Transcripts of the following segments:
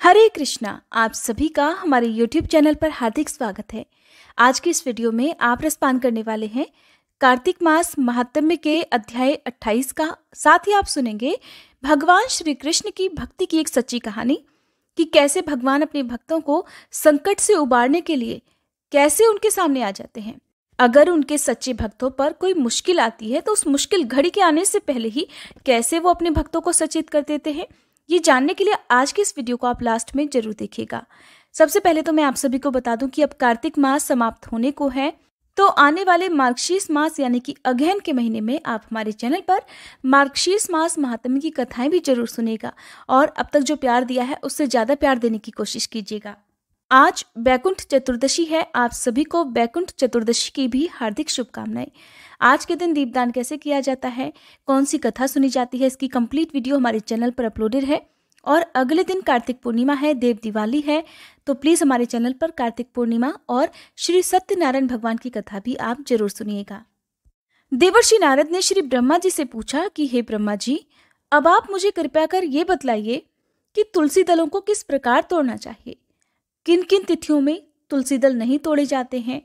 हरे कृष्णा। आप सभी का हमारे YouTube चैनल पर हार्दिक स्वागत है। आज की इस वीडियो में आप रसपान करने वाले हैं कार्तिक मास महात्म्य के अध्याय 28 का। साथ ही आप सुनेंगे भगवान श्री कृष्ण की भक्ति की एक सच्ची कहानी कि कैसे भगवान अपने भक्तों को संकट से उबारने के लिए कैसे उनके सामने आ जाते हैं। अगर उनके सच्चे भक्तों पर कोई मुश्किल आती है तो उस मुश्किल घड़ी के आने से पहले ही कैसे वो अपने भक्तों को सचेत कर देते हैं, ये जानने के लिए आज की इस वीडियो को आप लास्ट में जरूर देखिएगा। सबसे पहले तो मैं आप सभी को बता दूं कि अब कार्तिक मास समाप्त होने को है, तो आने वाले मार्गशीर्ष मास यानी कि अगहन के महीने में आप हमारे चैनल पर मार्गशीर्ष मास महात्म्य की कथाएं भी जरूर सुनेगा और अब तक जो प्यार दिया है उससे ज्यादा प्यार देने की कोशिश कीजिएगा। आज बैकुंठ चतुर्दशी है। आप सभी को बैकुंठ चतुर्दशी की भी हार्दिक शुभकामनाएं। आज के दिन दीपदान कैसे किया जाता है, कौन सी कथा सुनी जाती है, इसकी कंप्लीट वीडियो हमारे चैनल पर अपलोडेड है। और अगले दिन कार्तिक पूर्णिमा है, देव दिवाली है, तो प्लीज हमारे चैनल पर कार्तिक पूर्णिमा और श्री सत्यनारायण भगवान की कथा भी आप जरूर सुनिएगा। देवर्षि नारद ने श्री ब्रह्मा जी से पूछा कि हे ब्रह्मा जी, अब आप मुझे कृपया कर ये बतलाइए कि तुलसी दलों को किस प्रकार तोड़ना चाहिए, किन किन तिथियों में तुलसी दल नहीं तोड़े जाते हैं,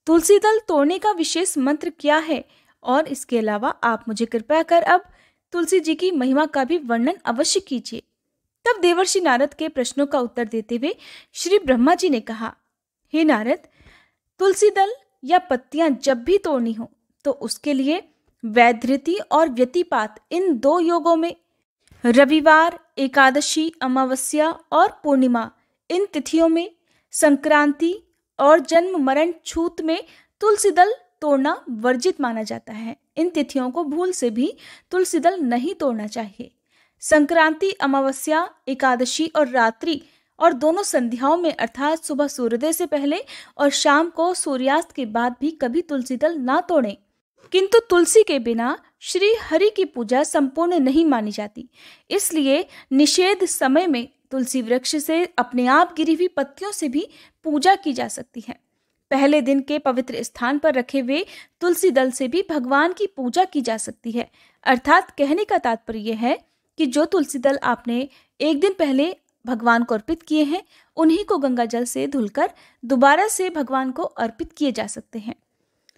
तुलसी दल तोड़ने का विशेष मंत्र क्या है, और इसके अलावा आप मुझे कृपया कर अब तुलसी जी की महिमा का भी वर्णन अवश्य कीजिए। तब देवर्षि नारद के प्रश्नों का उत्तर देते हुए श्री ब्रह्मा जी ने कहा, हे नारद, तुलसी दल या पत्तियां जब भी तोड़नी हो तो उसके लिए वैधृति और व्यतिपात इन दो योगों में, रविवार, एकादशी, अमावस्या और पूर्णिमा इन तिथियों में, संक्रांति और जन्म मरण छूत में तुलसी दल तोड़ना वर्जित माना जाता है। इन तिथियों को भूल से भी तुलसी दल नहीं तोड़ना चाहिए। संक्रांति, अमावस्या, एकादशी और रात्रि और दोनों संध्याओं में अर्थात सुबह सूर्योदय से पहले और शाम को सूर्यास्त के बाद भी कभी तुलसी दल ना तोड़ें। किंतु तुलसी के बिना श्री हरि की पूजा संपूर्ण नहीं मानी जाती, इसलिए निषेध समय में तुलसी वृक्ष से अपने आप गिरी हुई पत्तियों से भी पूजा की जा सकती है। पहले दिन के पवित्र स्थान पर रखे हुए तुलसी दल से भी भगवान की पूजा की जा सकती है। अर्थात कहने का तात्पर्य यह है कि जो तुलसी दल आपने एक दिन पहले भगवान को अर्पित किए हैं, उन्हीं को गंगा जल से धुलकर दोबारा से भगवान को अर्पित किए जा सकते हैं।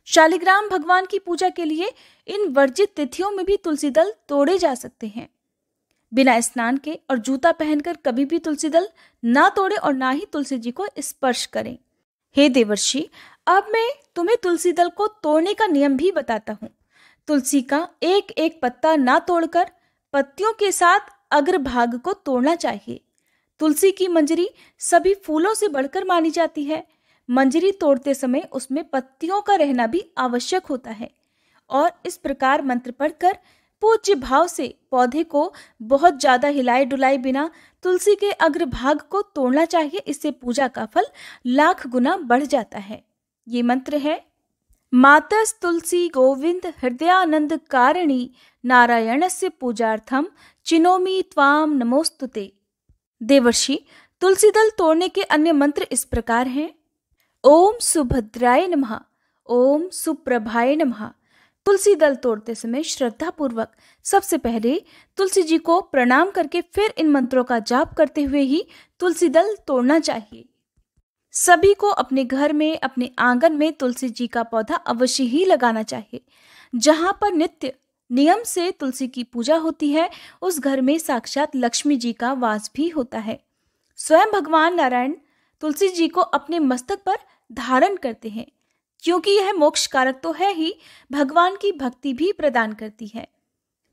शालिग्राम भगवान की पूजा के लिए इन वर्जित तिथियों में भी तुलसी दल तोड़े जा सकते हैं। बिना स्नान के और जूता पहनकर कभी भी तुलसी दल ना तोड़े और ना ही तुलसी जी को स्पर्श करें। हे देवर्षि, अब मैं तुम्हें तुलसी दल को तोड़ने का नियम भी बताता हूँ। तुलसी का एक एक पत्ता ना तोड़कर पत्तियों के साथ अग्रभाग को तोड़ना चाहिए। तुलसी की मंजरी सभी फूलों से बढ़कर मानी जाती है। मंजरी तोड़ते समय उसमें पत्तियों का रहना भी आवश्यक होता है और इस प्रकार मंत्र पढ़कर पूज्य भाव से पौधे को बहुत ज्यादा हिलाए डुलाए बिना तुलसी के अग्रभाग को तोड़ना चाहिए। इससे पूजा का फल लाख गुना बढ़ जाता है। ये मंत्र है, मातस तुलसी गोविंद हृदयानंद कारिणी नारायणस्य पूजार्थम चिनोमि त्वाम नमोस्तुते। देवर्षि, तुलसी दल तोड़ने के अन्य मंत्र इस प्रकार हैं, ओम सुभद्राय नमः, ओम सुप्रभाय नमः। तुलसी दल तोड़ते समय श्रद्धा पूर्वक सबसे पहले तुलसी जी को प्रणाम करके फिर इन मंत्रों का जाप करते हुए ही तुलसी दल तोड़ना चाहिए। सभी को अपने घर में, अपने आंगन में तुलसी जी का पौधा अवश्य ही लगाना चाहिए। जहां पर नित्य नियम से तुलसी की पूजा होती है, उस घर में साक्षात लक्ष्मी जी का वास भी होता है। स्वयं भगवान नारायण तुलसी जी को अपने मस्तक पर धारण करते हैं, क्योंकि यह मोक्ष कारक तो है ही, भगवान की भक्ति भी प्रदान करती है।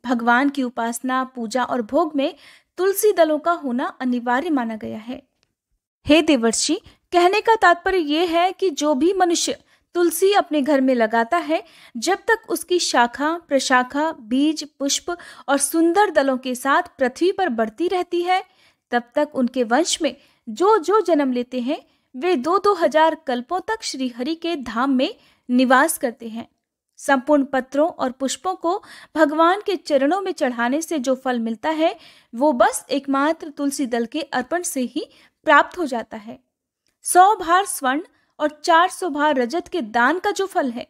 भगवान की उपासना, पूजा और भोग में तुलसी दलों का होना अनिवार्य माना गया है। हे देवर्षि, कहने का तात्पर्य यह है कि जो भी मनुष्य तुलसी अपने घर में लगाता है, जब तक उसकी शाखा, प्रशाखा, बीज, पुष्प और सुंदर दलों के साथ पृथ्वी पर बढ़ती रहती है, तब तक उनके वंश में जो जो जन्म लेते हैं वे 2-2 हजार कल्पों तक श्री हरि के धाम में निवास करते हैं। संपूर्ण पत्रों और पुष्पों को भगवान के चरणों में चढ़ाने से जो फल मिलता है, वो बस एकमात्र तुलसी दल के अर्पण से ही प्राप्त हो जाता है। 100 भार स्वर्ण और 400 भार रजत के दान का जो फल है,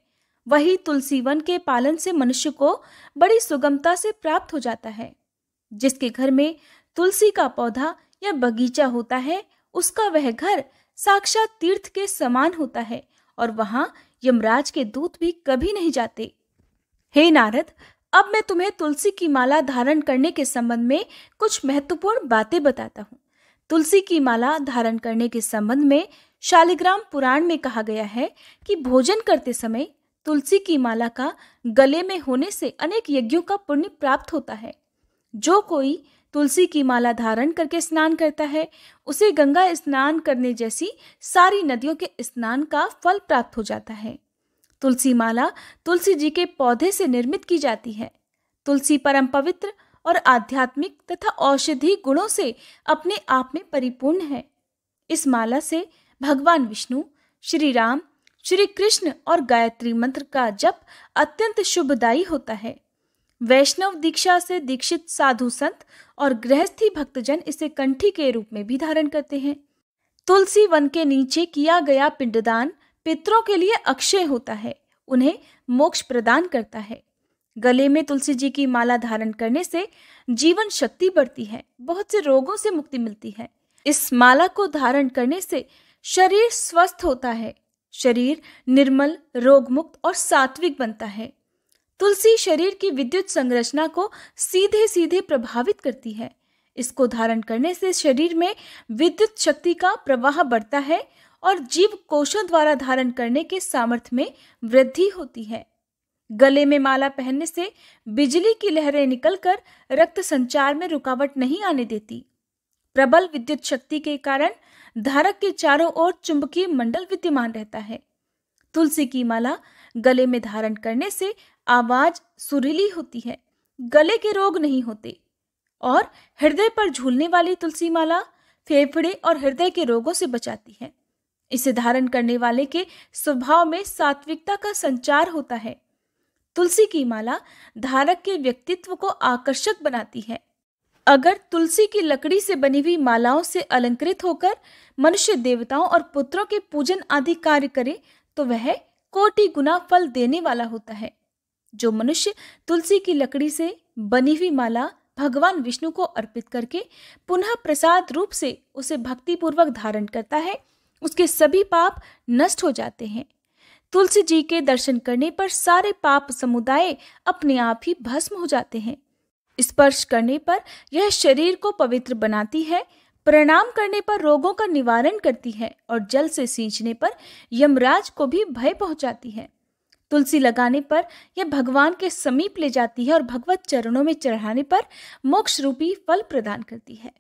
वही तुलसी वन के पालन से मनुष्य को बड़ी सुगमता से प्राप्त हो जाता है। जिसके घर में तुलसी का पौधा या बगीचा होता है, उसका वह घर साक्षात तीर्थ के समान होता है और वहां यमराज के दूत भी कभी नहीं जाते। हे नारद, अब मैं तुम्हें तुलसी की माला धारण करने के संबंध में कुछ महत्वपूर्ण बातें बताता हूँ। तुलसी की माला धारण करने के संबंध में शालिग्राम पुराण में कहा गया है कि भोजन करते समय तुलसी की माला का गले में होने से अनेक यज्ञों का पुण्य प्राप्त होता है। जो कोई तुलसी की माला धारण करके स्नान करता है, उसे गंगा स्नान करने जैसी सारी नदियों के स्नान का फल प्राप्त हो जाता है। तुलसी माला तुलसी जी के पौधे से निर्मित की जाती है। तुलसी परम पवित्र और आध्यात्मिक तथा औषधि गुणों से अपने आप में परिपूर्ण है। इस माला से भगवान विष्णु, श्री राम, श्री कृष्ण और गायत्री मंत्र का जप अत्यंत शुभदायी होता है। वैष्णव दीक्षा से दीक्षित साधु संत और गृहस्थी भक्तजन इसे कंठी के रूप में भी धारण करते हैं। तुलसी वन के नीचे किया गया पिंडदान पितरों के लिए अक्षय होता है, उन्हें मोक्ष प्रदान करता है। गले में तुलसी जी की माला धारण करने से जीवन शक्ति बढ़ती है, बहुत से रोगों से मुक्ति मिलती है। इस माला को धारण करने से शरीर स्वस्थ होता है, शरीर निर्मल, रोग मुक्त और सात्विक बनता है। तुलसी शरीर की विद्युत संरचना को सीधे सीधे प्रभावित करती है। इसको धारण करने से शरीर में विद्युत शक्ति का प्रवाह बढ़ता है और जीव कोशों द्वारा धारण करने के सामर्थ्य में वृद्धि होती है। गले में माला पहनने से बिजली की लहरें निकलकर रक्त संचार में रुकावट नहीं आने देती। प्रबल विद्युत शक्ति के कारण धारक के चारों ओर चुंबकीय मंडल विद्यमान रहता है। तुलसी की माला गले में धारण करने से आवाज सुरीली होती है, गले के रोग नहीं होते और हृदय पर झूलने वाली तुलसी माला फेफड़े और हृदय के रोगों से बचाती है। इसे धारण करने वाले के स्वभाव में सात्विकता का संचार होता है। तुलसी की माला धारक के व्यक्तित्व को आकर्षक बनाती है। अगर तुलसी की लकड़ी से बनी हुई मालाओं से अलंकृत होकर मनुष्य देवताओं और पुत्रों के पूजन आदि कार्य करे तो वह कोटि गुना फल देने वाला होता है। जो मनुष्य तुलसी की लकड़ी से बनी हुई माला भगवान विष्णु को अर्पित करके पुनः प्रसाद रूप से उसे भक्तिपूर्वक धारण करता है, उसके सभी पाप नष्ट हो जाते हैं। तुलसी जी के दर्शन करने पर सारे पाप समुदाय अपने आप ही भस्म हो जाते हैं। स्पर्श करने पर यह शरीर को पवित्र बनाती है, प्रणाम करने पर रोगों का निवारण करती है और जल से सींचने पर यमराज को भी भय पहुंचाती है। तुलसी लगाने पर यह भगवान के समीप ले जाती है और भगवत चरणों में चढ़ाने पर मोक्ष रूपी फल प्रदान करती है।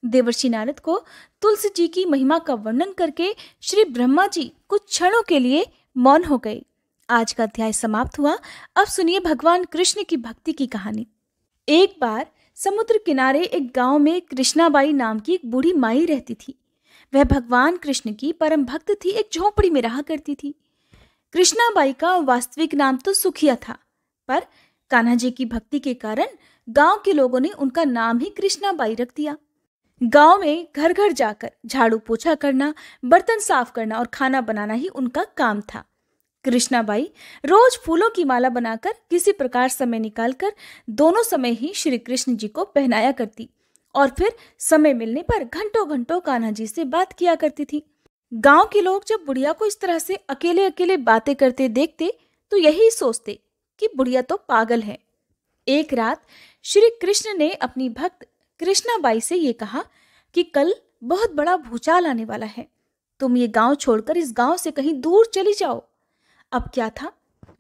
देवर्षि नारद को तुलसी जी की महिमा का वर्णन करके श्री ब्रह्मा जी कुछ क्षणों के लिए मौन हो गए। आज का अध्याय समाप्त हुआ। अब सुनिए भगवान कृष्ण की भक्ति की कहानी। एक बार समुद्र किनारे एक गांव में कृष्णाबाई नाम की एक बूढ़ी माई रहती थी। वह भगवान कृष्ण की परम भक्त थी, एक झोपड़ी में रहा करती थी। कृष्णाबाई का वास्तविक नाम तो सुखिया था, पर कान्हा जी की भक्ति के कारण गांव के लोगों ने उनका नाम ही कृष्णाबाई रख दिया। गांव में घर घर जाकर झाड़ू पोछा करना, बर्तन साफ करना और खाना बनाना ही उनका काम था। कृष्णाबाई रोज फूलों की माला बनाकर किसी प्रकार समय निकालकर दोनों समय ही श्री कृष्ण जी को पहनाया करती और फिर समय मिलने पर घंटों घंटों कान्हा जी से बात किया करती थी। गांव के लोग जब बुढ़िया को इस तरह से अकेले अकेले बातें करते देखते तो यही सोचते कि बुढ़िया तो पागल है। एक रात श्री कृष्ण ने अपनी भक्त कृष्णाबाई से ये कहा कि कल बहुत बड़ा भूचाल आने वाला है, तुम ये गांव छोड़कर इस गांव से कहीं दूर चली जाओ। अब क्या था,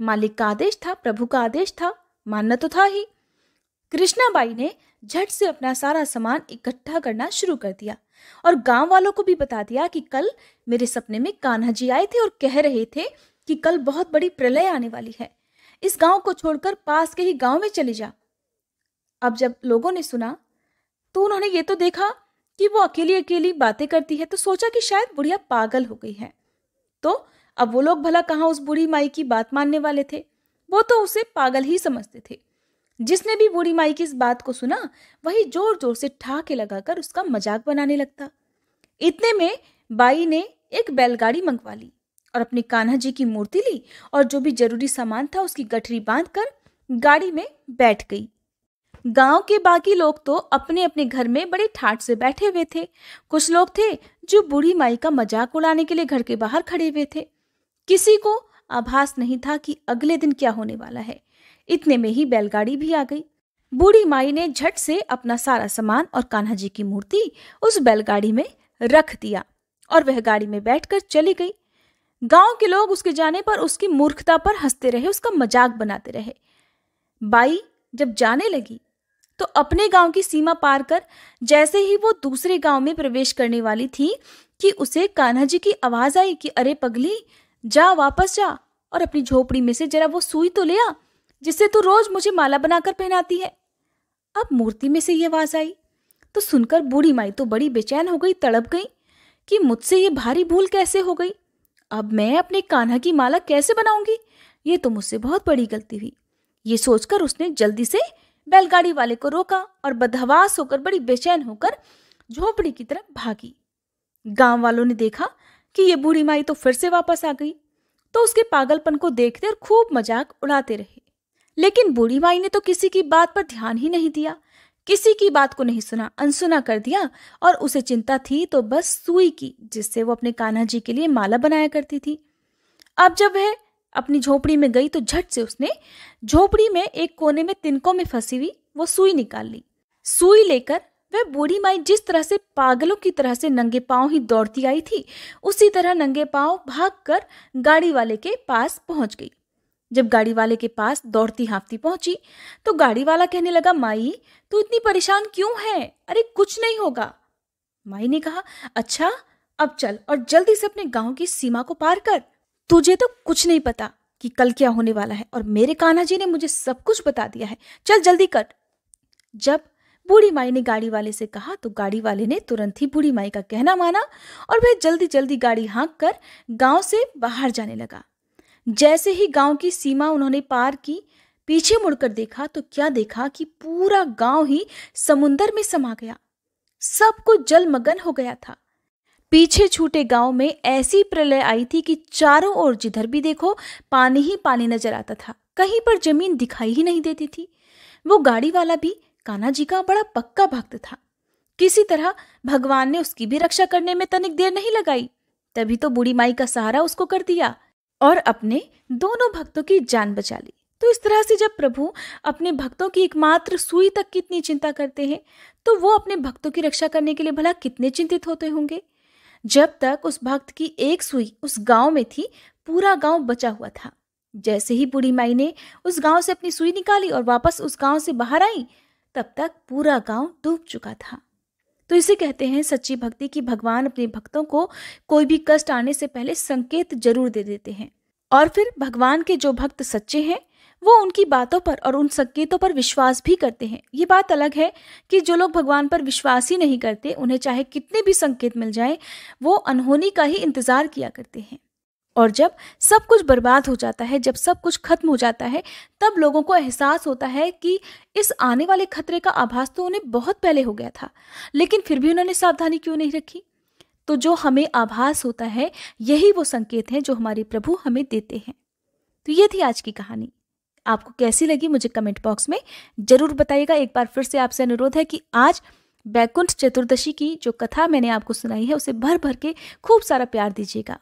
मालिक का आदेश था, प्रभु का आदेश था, मानना तो था ही। कृष्णाबाई ने झट से अपना सारा सामान इकट्ठा करना शुरू कर दिया और गांव वालों को भी बता दिया कि कल मेरे सपने में कान्हा जी आए थे और कह रहे थे कि कल बहुत बड़ी प्रलय आने वाली है, इस गांव को छोड़कर पास के ही गांव में चली जा। अब जब लोगों ने सुना तो उन्होंने ये तो देखा कि वो अकेली अकेली बातें करती है, तो सोचा कि शायद बुढ़िया पागल हो गई है। तो अब वो लोग भला कहाँ उस बूढ़ी माई की बात मानने वाले थे, वो तो उसे पागल ही समझते थे। जिसने भी बूढ़ी माई की इस बात को सुना वही जोर जोर से ठहाके लगाकर उसका मजाक बनाने लगता। इतने में बाई ने एक बैलगाड़ी मंगवा ली और अपनी कान्हा जी की मूर्ति ली और जो भी जरूरी सामान था उसकी गठरी बांधकर गाड़ी में बैठ गई। गांव के बाकी लोग तो अपने अपने घर में बड़े ठाठ से बैठे हुए थे। कुछ लोग थे जो बूढ़ी माई का मजाक उड़ाने के लिए घर के बाहर खड़े हुए थे। किसी को आभास नहीं था कि अगले दिन क्या होने वाला है। इतने में ही बैलगाड़ी भी आ गई। बूढ़ी माई ने झट से अपना सारा सामान और कान्हा जी की मूर्ति उस बैलगाड़ी में रख दिया और वह गाड़ी में बैठकर चली गई। गांव के लोग उसके जाने पर उसकी मूर्खता पर हंसते रहे, उसका मजाक बनाते रहे। बाई जब जाने लगी तो अपने गांव की सीमा पार कर जैसे ही वो दूसरे गांव में प्रवेश करने वाली थी कि उसे कान्हा जी की आवाज आई कि अरे पगली, जा वापस जा और अपनी झोपड़ी में से जरा वो सुई तो ले आ जिससे तू रोज मुझे माला बनाकर पहनाती है। अब मूर्ति में से ये आवाज आई तो सुनकर बूढ़ी माई तो बड़ी बेचैन हो गई, तड़प गई कि मुझसे ये भारी भूल कैसे हो गई। अब मैं अपने कान्हा की माला कैसे बनाऊंगी? ये तो मुझसे बहुत बड़ी गलती हुई। ये सोचकर उसने जल्दी से बैलगाड़ी वाले को रोका और बदहवास होकर बड़ी बेचैन होकर झोपड़ी की तरफ भागी। गांव वालों ने देखा कि ये बूढ़ी माई तो फिर से वापस आ गई, तो उसके पागलपन को देखते और खूब मजाक उड़ाते रहे। लेकिन बूढ़ी माई ने तो किसी की बात पर ध्यान ही नहीं दिया, किसी की बात को नहीं सुना, अनसुना कर दिया। और उसे चिंता थी तो बस सुई की, जिससे वो अपने कान्हा जी के लिए माला बनाया करती थी। अब जब वह अपनी झोपड़ी में गई तो झट से उसने झोपड़ी में एक कोने में तिनकों में फंसी हुई वो सुई निकाल ली। सुई लेकर वह बूढ़ी माई जिस तरह से पागलों की तरह से नंगे पांव ही दौड़ती आई थी, उसी तरह नंगे पांव भागकर गाड़ी वाले के पास पहुंच गई। जब गाड़ी वाले के पास दौड़ती हाँफती पहुंची तो गाड़ी वाला कहने लगा, माई तू इतनी परेशान क्यों है? अरे कुछ नहीं होगा। माई ने कहा, अच्छा अब चल और जल्दी से अपने गांव की सीमा को पार कर। तुझे तो कुछ नहीं पता कि कल क्या होने वाला है और मेरे कान्हा जी ने मुझे सब कुछ बता दिया है, चल जल्दी कर। जब बूढ़ी माई ने गाड़ी वाले से कहा तो गाड़ी वाले ने तुरंत ही बूढ़ी माई का कहना माना और वह जल्दी जल्दी गाड़ी हाँक कर गांव से बाहर जाने लगा। जैसे ही गांव की सीमा उन्होंने पार की, पीछे मुड़कर देखा तो क्या देखा कि पूरा गांव ही समुंदर में समा गया। सब कुछ जलमग्न हो गया था। पीछे छूटे गांव में ऐसी प्रलय आई थी कि चारों ओर जिधर भी देखो पानी ही पानी नजर आता था, कहीं पर जमीन दिखाई ही नहीं देती थी। वो गाड़ी वाला भी कान्हा जी का बड़ा पक्का भक्त था। किसी तरह भगवान ने उसकी भी रक्षा करने में तनिक देर नहीं लगाई। तभी तो बूढ़ी माई का सहारा उसको कर दिया और अपने दोनों भक्तों की जान बचा ली। तो इस तरह से जब प्रभु अपने भक्तों की एकमात्र सुई तक की इतनी चिंता करते हैं तो वो अपने भक्तों की रक्षा करने के लिए भला कितने चिंतित होते होंगे। जब तक उस भक्त की एक सुई उस गांव में थी, पूरा गांव बचा हुआ था। जैसे ही बूढ़ी माई ने उस गांव से अपनी सुई निकाली और वापस उस गांव से बाहर आई, तब तक पूरा गांव डूब चुका था। तो इसे कहते हैं सच्ची भक्ति की भगवान अपने भक्तों को कोई भी कष्ट आने से पहले संकेत जरूर दे देते हैं और फिर भगवान के जो भक्त सच्चे हैं वो उनकी बातों पर और उन संकेतों पर विश्वास भी करते हैं। ये बात अलग है कि जो लोग भगवान पर विश्वास ही नहीं करते, उन्हें चाहे कितने भी संकेत मिल जाएं, वो अनहोनी का ही इंतजार किया करते हैं। और जब सब कुछ बर्बाद हो जाता है, जब सब कुछ खत्म हो जाता है, तब लोगों को एहसास होता है कि इस आने वाले खतरे का आभास तो उन्हें बहुत पहले हो गया था, लेकिन फिर भी उन्होंने सावधानी क्यों नहीं रखी। तो जो हमें आभास होता है, यही वो संकेत हैं जो हमारे प्रभु हमें देते हैं। तो ये थी आज की कहानी। आपको कैसी लगी मुझे कमेंट बॉक्स में जरूर बताइएगा। एक बार फिर से आपसे अनुरोध है कि आज बैकुंठ चतुर्दशी की जो कथा मैंने आपको सुनाई है उसे भर भर के खूब सारा प्यार दीजिएगा।